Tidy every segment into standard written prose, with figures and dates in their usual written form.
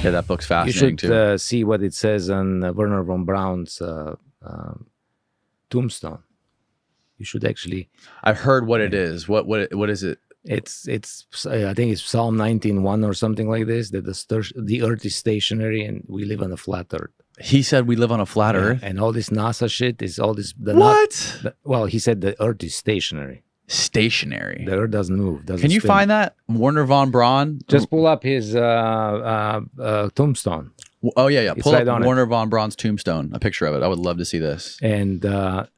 Yeah, that book's You fascinating should too. see what it says on Werner von Braun's tombstone. You should actually. I've heard what it is. What is it? It's I think it's Psalm 19:1 or something like this. That the earth is stationary and we live on a flat earth. He said we live on a flat Earth. And all this NASA shit is all this. What? Well, he said the earth is stationary. Stationary. The earth doesn't move. Can you find that? Werner von Braun? Just pull up his tombstone. Oh, yeah. It's Pull right up on it. Werner von Braun's tombstone, a picture of it. I would love to see this. And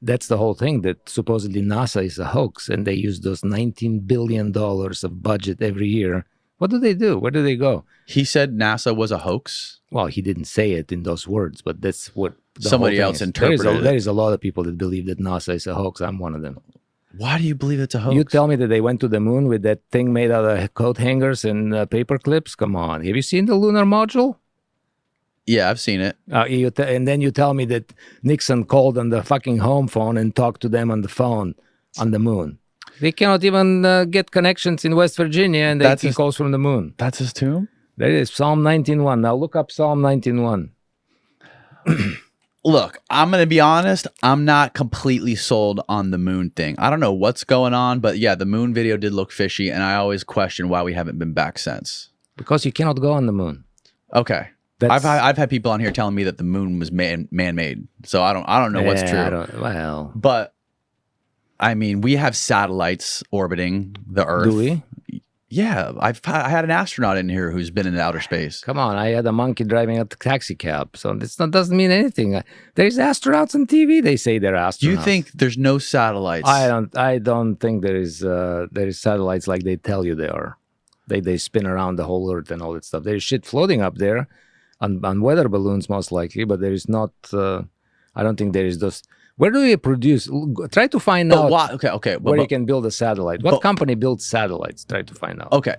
that's the whole thing, that supposedly NASA is a hoax and they use those $19 billion of budget every year. What do they do? Where do they go? He said NASA was a hoax. Well, he didn't say it in those words, but that's what Somebody whole thing else is. interpreted it. There is a lot of people that believe that NASA is a hoax. I'm one of them. Why do you believe it's a hoax? You tell me that they went to the moon with that thing made out of coat hangers and paper clips? Come on. Have you seen the lunar module? Yeah, I've seen it. And then you tell me that Nixon called on the fucking home phone and talked to them on the phone on the moon. They cannot even get connections in West Virginia, and they get calls from the moon. That's his tomb? That is Psalm 19:1. Now look up Psalm 19:1. Look, I'm going to be honest. I'm not completely sold on the moon thing. I don't know what's going on, but yeah, the moon video did look fishy, and I always question why we haven't been back since. Because you cannot go on the moon. Okay. I've had people on here telling me that the moon was man-made, so I don't know what's true. Well, but I mean, we have satellites orbiting the Earth. Do we? Yeah, I had an astronaut in here who's been in outer space. Come on, I had a monkey driving a taxi cab, so this doesn't mean anything. There's astronauts on TV. They say they're astronauts. Do you think there's no satellites? I don't think there is satellites like they tell you they are. They spin around the whole Earth and all that stuff. There's shit floating up there on weather balloons most likely, but there is not. I don't think there is those. Where do you produce? Try to find out where you can build a satellite. What company builds satellites? Try to find out. Okay.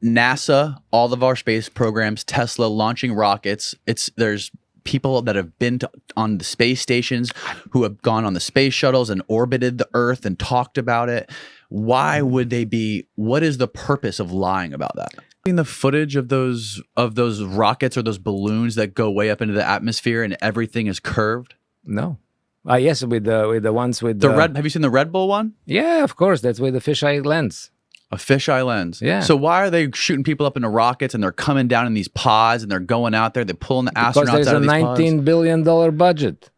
NASA, all of our space programs, Tesla launching rockets. There's people that have been on the space stations who have gone on the space shuttles and orbited the Earth and talked about it. Why would they be? What is the purpose of lying about that? The footage of those rockets or those balloons that go way up into the atmosphere and everything is curved? No. Yes, with the ones with the red. Have you seen the Red Bull one? Yeah, of course. That's with the fisheye lens. A fisheye lens. Yeah. So why are they shooting people up into rockets and they're coming down in these pods and they're going out there? They're pulling the astronauts out of these pods. Because there's a $19 billion budget.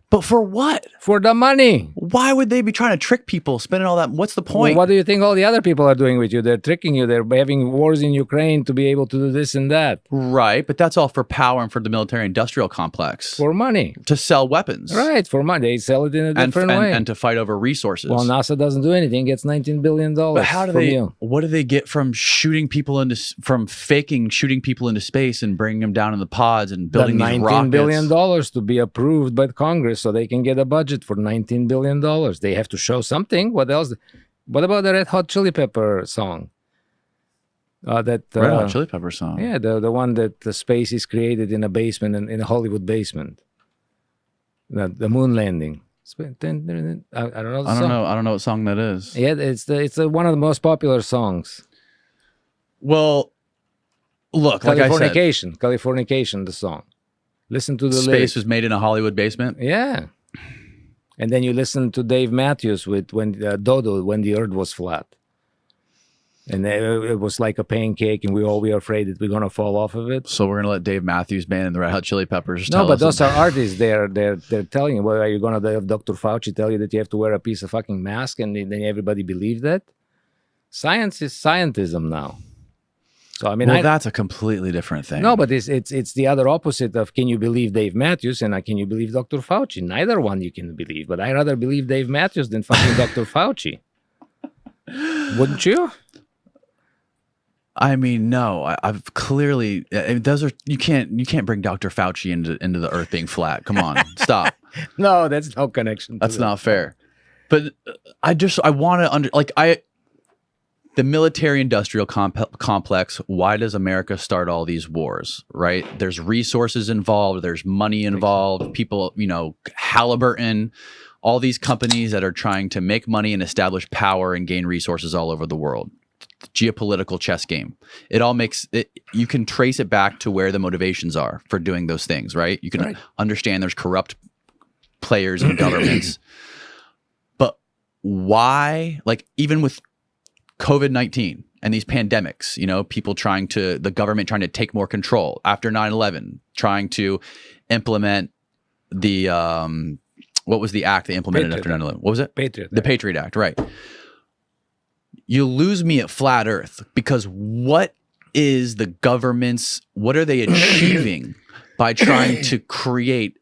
But for what? For the money. Why would they be trying to trick people, spending all that? What's the point? Well, what do you think all the other people are doing with you? They're tricking you. They're having wars in Ukraine to be able to do this and that. Right, but that's all for power and for the military-industrial complex. For money. To sell weapons. Right, for money. They sell it in a different way. And to fight over resources. Well, NASA doesn't do anything. Gets $19 billion But how do they? What do they get from faking shooting people into space and bringing them down in the pods and building these rockets? $19 billion to be approved by Congress so they can get a budget for $19 billion. They have to show something. What else? What about the Red Hot Chili Pepper song? Red Hot Chili Pepper song. Yeah, the one that the space is created in a basement, in a Hollywood basement. The moon landing. I don't know. I don't know what song that is. Yeah, it's one of the most popular songs. Well, look, like I said, Californication, the song. Listen to the space lyrics. was made in a Hollywood basement. Yeah. And then you listen to Dave Matthews with Dodo, when the Earth was flat, and it was like a pancake, and we were afraid that we're gonna fall off of it. So we're gonna let Dave Matthews Band and the Red Hot Chili Peppers. No, but those are artists. They're telling you. Well, are you gonna have Dr. Fauci tell you that you have to wear a piece of fucking mask, and then everybody believe that? Science is scientism now. So I mean, that's a completely different thing. No, but it's the other opposite of can you believe Dave Matthews and can you believe Dr. Fauci? Neither one you can believe, but I rather believe Dave Matthews than fucking Dr. Fauci. Wouldn't you? I mean, no. I've clearly those are you can't bring Dr. Fauci into the Earth being flat. Come on, stop. No, that's no connection. That's not fair. But I want to the military-industrial complex, why does America start all these wars, right? There's resources involved. There's money involved. People, Halliburton, all these companies that are trying to make money and establish power and gain resources all over the world. geopolitical chess game. It all makes it. You can trace it back to where the motivations are for doing those things, right? You can understand there's corrupt players in governments, but why? Like even with COVID-19 and these pandemics, people the government trying to take more control after 9/11, trying to implement the what was the act they implemented after 9/11? What was it? The Patriot Act, right? You lose me at flat Earth because what are they achieving by trying to create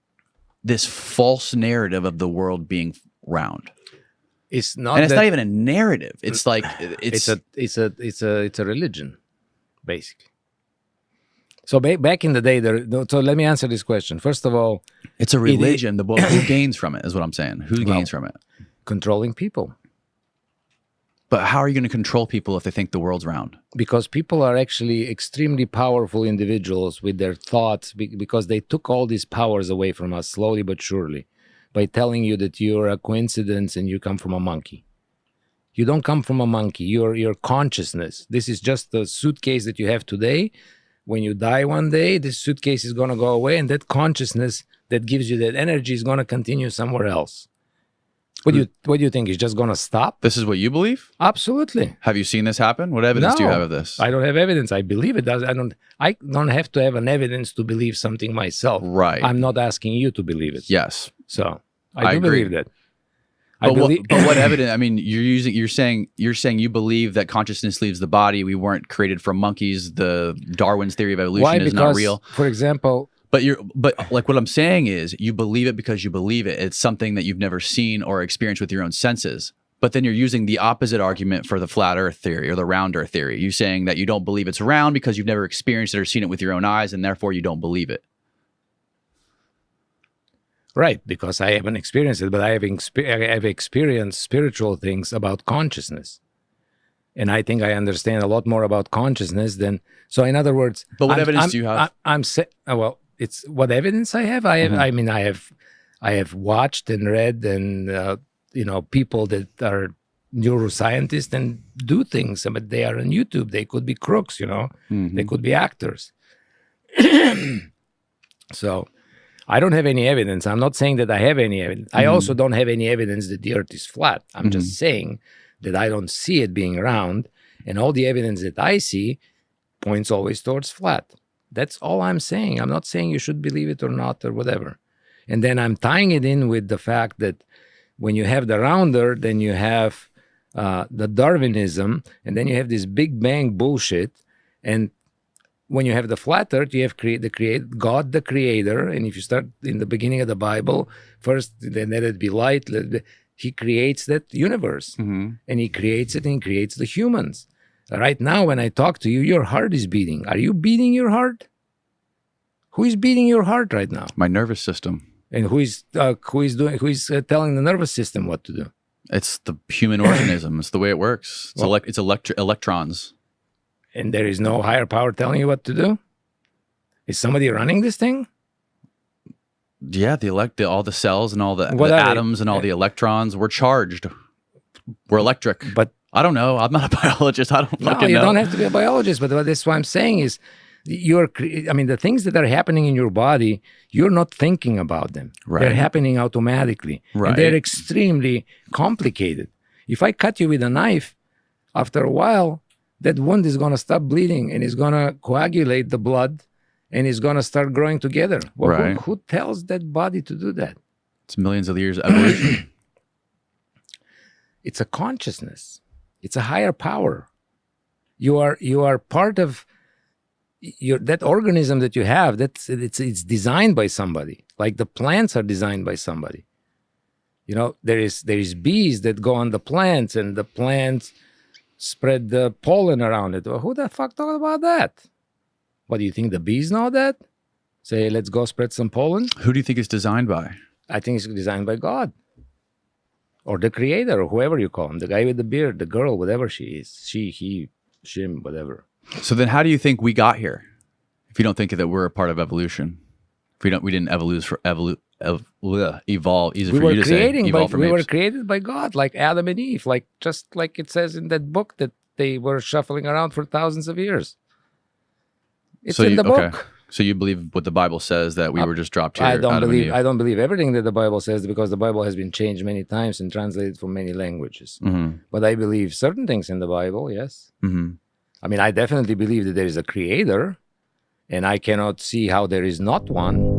this false narrative of the world being round? It's not, and it's not even a narrative. It's like it's a religion, basically. So back in the day, so let me answer this question. First of all, it's a religion. Who gains from it is what I'm saying. Who gains from it? Controlling people. But how are you going to control people if they think the world's round? Because people are actually extremely powerful individuals with their thoughts, because they took all these powers away from us slowly but surely by telling you that you're a coincidence and you come from a monkey. You don't come from a monkey. Your consciousness. This is just the suitcase that you have today. When you die one day, this suitcase is going to go away, and that consciousness that gives you that energy is going to continue somewhere else. What do you think? It's just going to stop? This is what you believe? Absolutely. Have you seen this happen? What evidence do you have of this? I don't have evidence. I believe it does. I don't have to have an evidence to believe something myself. Right. I'm not asking you to believe it. Yes. So I do believe that. But what evidence? I mean, you're saying you believe that consciousness leaves the body. We weren't created from monkeys. The Darwin's theory of evolution is not real. For example. But like what I'm saying is you believe it because you believe it. It's something that you've never seen or experienced with your own senses. But then you're using the opposite argument for the flat earth theory or the round earth theory. You're saying that you don't believe it's round because you've never experienced it or seen it with your own eyes, and therefore you don't believe it. Right, because I haven't experienced it, but I have experienced spiritual things about consciousness. And I think I understand a lot more about consciousness than... So in other words... But what evidence do you have? Well, it's what evidence I have. I mean, I have watched and read and people that are neuroscientists and do things, but they are on YouTube. They could be crooks, They could be actors. So I don't have any evidence. I'm not saying that I have any evidence. I also don't have any evidence that the earth is flat. I'm just saying that I don't see it being round, and all the evidence that I see points always towards flat. That's all I'm saying. I'm not saying you should believe it or not or whatever. And then I'm tying it in with the fact that when you have the rounder, then you have the Darwinism, and then you have this Big Bang bullshit. And when you have the flat earth, you have God the creator. And if you start in the beginning of the Bible, first, then let it be light. He creates that universe. And he creates it and he creates the humans. Right now, when I talk to you, your heart is beating. Are you beating your heart? Who is beating your heart right now? My nervous system. And who is telling the nervous system what to do? It's the human organism. It's the way it works. It's electrons. And there is no higher power telling you what to do? Is somebody running this thing? Yeah, all the cells and all the atoms and all the electrons. We're charged. We're electric. But I don't know. I'm not a biologist. I don't fucking know. You don't have to be a biologist. But that's what I'm saying is, the things that are happening in your body, you're not thinking about them. Right. They're happening automatically. Right. And they're extremely complicated. If I cut you with a knife, after a while, that wound is going to stop bleeding and it's going to coagulate the blood and it's going to start growing together. Well, right. Who tells that body to do that? It's millions of years of evolution. It's a consciousness. It's a higher power. You are part of that organism that you have. It's designed by somebody. Like the plants are designed by somebody. There is bees that go on the plants, and the plants spread the pollen around it. Well, who the fuck thought about that? What do you think? The bees know that? Say, let's go spread some pollen. Who do you think it's designed by? I think it's designed by God. Or the creator, or whoever you call him, the guy with the beard, the girl, whatever she is, she, he, shim, whatever. So then, how do you think we got here? If you don't think that we're a part of evolution, we didn't evolve. Easy for you to say. We were created by God, like Adam and Eve, just like it says in that book that they were shuffling around for thousands of years. It's So in the okay. book. So you believe what the Bible says, that we were just dropped here I don't Adam and believe Eve? I don't believe everything that the Bible says, because the Bible has been changed many times and translated from many languages. Mm-hmm. But I believe certain things in the Bible, yes. Mm-hmm. I mean, I definitely believe that there is a creator, and I cannot see how there is not one.